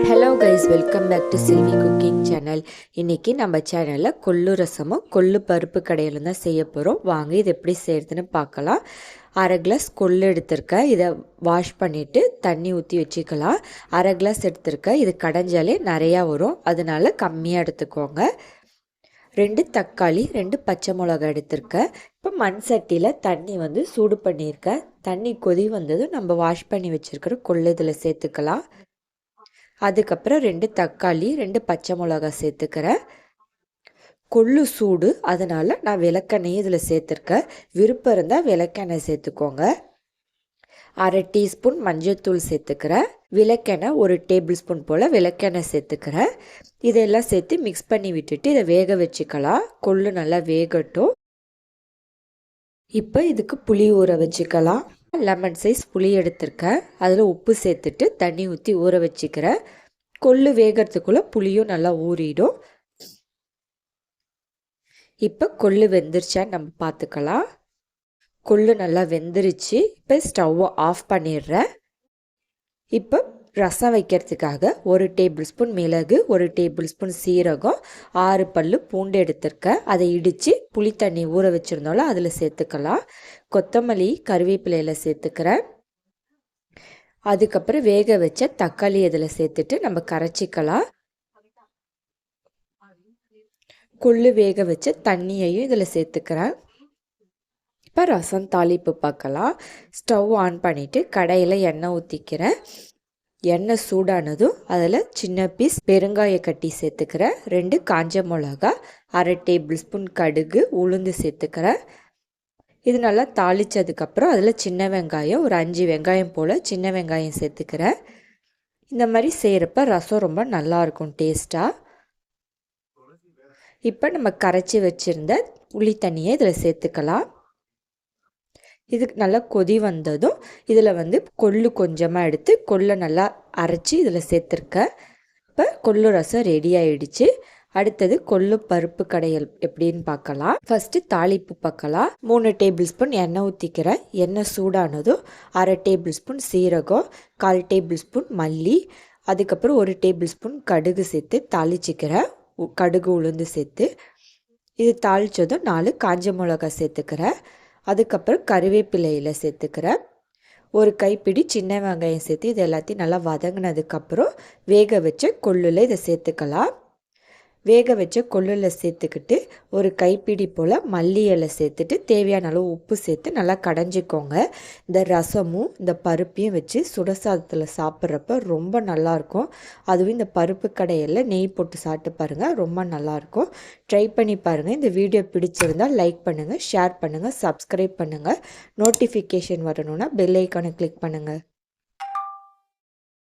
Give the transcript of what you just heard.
Hello guys, welcome back to Selvi cooking channel. இன்றைக்கி நம்ம சேனலில் கொள்ளு ரசமும் கொள்ளு பருப்பு கடையிலும் தான் செய்ய போகிறோம். வாங்க இது எப்படி செய்கிறதுன்னு பார்க்கலாம். அரை கிளாஸ் கொள்ளு எடுத்திருக்கேன். இதை வாஷ் பண்ணிவிட்டு தண்ணி ஊற்றி வச்சுக்கலாம். அரை கிளாஸ் எடுத்திருக்கேன். இது கடைஞ்சாலே நிறையா வரும், அதனால கம்மியாக எடுத்துக்கோங்க. 2 தக்காளி, 2 பச்சை மிளகாய் எடுத்திருக்கேன். இப்போ மண் சட்டியில் தண்ணி சூடு பண்ணியிருக்கேன். தண்ணி கொதி வந்ததும் நம்ம வாஷ் பண்ணி வச்சுருக்கிற கொள்ளு இதில் சேர்த்துக்கலாம். அதுக்கப்புறம் 2 தக்காளி, 2 பச்சை மிளகாய் சேர்த்துக்கிறேன். கொள்ளு சூடு, அதனால் நான் விளக்கெண்ணெய் இதில் சேர்த்துருக்கேன். விருப்பம் இருந்தால் விளக்கெண்ணெய் சேர்த்துக்கோங்க. அரை டீஸ்பூன் மஞ்சள்தூள் சேர்த்துக்கிறேன். விளக்கெண்ணெய் 1 டேபிள் ஸ்பூன் போல் விளக்கெண்ணெய் சேர்த்துக்கிறேன். இதெல்லாம் சேர்த்து மிக்ஸ் பண்ணி விட்டுட்டு இதை வேக வச்சுக்கலாம். கொள்ளு நல்லா வேகட்டும். இப்போ இதுக்கு புளி ஊற வச்சுக்கலாம். லெமன் சைஸ் புளி எடுத்திருக்கேன். அதில் உப்பு சேர்த்துட்டு தண்ணி ஊற்றி ஊற வச்சுக்கிறேன். கொள்ளு வேகிறதுக்குள்ளே புளியும் நல்லா ஊறிடும். இப்போ கொள்ளு வெந்துருச்சான்னு நம்ம பார்த்துக்கலாம். கொள்ளு நல்லா வெந்துருச்சு. இப்போ ஸ்டவ்வை ஆஃப் பண்ணிடுறேன். இப்போ ரசம் வைக்கிறதுக்காக 1 டேபிள் ஸ்பூன் மிளகு, 1 டேபிள் ஸ்பூன் சீரகம், 6 பல்லு பூண்டு எடுத்திருக்கேன். அதை இடித்து புளி தண்ணி ஊற வச்சுருந்தாலும் அதில் சேர்த்துக்கலாம். கொத்தமல்லி, கருவேப்பிலையில் சேர்த்துக்கிறேன். அதுக்கப்புறம் வேக வச்ச தக்காளி இதில் சேர்த்துட்டு நம்ம கரைச்சிக்கலாம். கொள்ளு வேக வச்ச தண்ணியையும் இதில் சேர்த்துக்கிறேன். இப்போ ரசம் தாளிப்பு பார்க்கலாம். ஸ்டவ் ஆன் பண்ணிவிட்டு கடையில் எண்ணெய் ஊற்றிக்கிறேன். எண்ணெய் சூடானதும் அதில் சின்ன பீஸ் பெருங்காய கட்டி சேர்த்துக்கிறேன். 2 காஞ்ச மிளகா, அரை டேபிள் ஸ்பூன் கடுகு, உளுந்து சேர்த்துக்கிறேன். இது நல்லா தாளித்ததுக்கப்புறம் அதில் சின்ன வெங்காயம், ஒரு 5 வெங்காயம் போல் சின்ன வெங்காயம் சேர்த்துக்கிறேன். இந்த மாதிரி செய்கிறப்ப ரசம் ரொம்ப நல்லாயிருக்கும் டேஸ்ட்டாக. இப்போ நம்ம கரைச்சி வச்சுருந்த புளி தண்ணியை இதில் சேர்த்துக்கலாம். இதுக்கு நல்லா கொதி வந்ததும் இதில் கொள்ளு கொஞ்சமாக எடுத்து கொள்ளை நல்லா அரைச்சி இதில் சேர்த்துருக்கேன். இப்போ கொள்ளு ரசம் ரெடி ஆகிடுச்சு. அடுத்தது கொள்ளு பருப்பு கடையல் எப்படின்னு பார்க்கலாம். ஃபஸ்ட்டு தாளிப்பு பார்க்கலாம். 3 டேபிள் ஸ்பூன் எண்ணெய் ஊற்றிக்கிறேன். எண்ணெய் சூடானதும் அரை டேபிள் ஸ்பூன் சீரகம், 1/4 டேபிள் ஸ்பூன் மல்லி, அதுக்கப்புறம் 1 டேபிள் ஸ்பூன் கடுகு சேர்த்து தாளிச்சிக்கிறேன். கடுகு உளுந்து சேர்த்து இது தாளித்ததும் 4 காஞ்ச மிளகாய் சேர்த்துக்கிறேன். அதுக்கப்புறம் கருவேப்பிலையில் சேர்த்துக்கிறேன். 1 கைப்பிடி சின்ன வெங்காயம் சேர்த்து இது எல்லாத்தையும் நல்லா வதங்கினதுக்கப்புறம் வேக வச்ச கொள்ளில் இதை சேர்த்துக்கலாம். வேக வச்ச கொள்ளில் சேர்த்துக்கிட்டு 1 கைப்பிடி போல் மல்லி இலை சேர்த்துட்டு தேவையான அளவு உப்பு சேர்த்து நல்லா கடைஞ்சிக்கோங்க. இந்த ரசமும் இந்த பருப்பையும் வச்சு சுடசாதத்தில் சாப்பிட்றப்ப ரொம்ப நல்லாயிருக்கும். அதுவும் இந்த பருப்பு கடையில் நெய் போட்டு சாப்பிட்டு பாருங்கள், ரொம்ப நல்லாயிருக்கும். ட்ரை பண்ணி பாருங்கள். இந்த வீடியோ பிடிச்சிருந்தால் லைக் பண்ணுங்கள், ஷேர் பண்ணுங்கள், சப்ஸ்கிரைப் பண்ணுங்கள். நோட்டிஃபிகேஷன் வரணுன்னா பெல் ஐக்கானை கிளிக் பண்ணுங்கள்.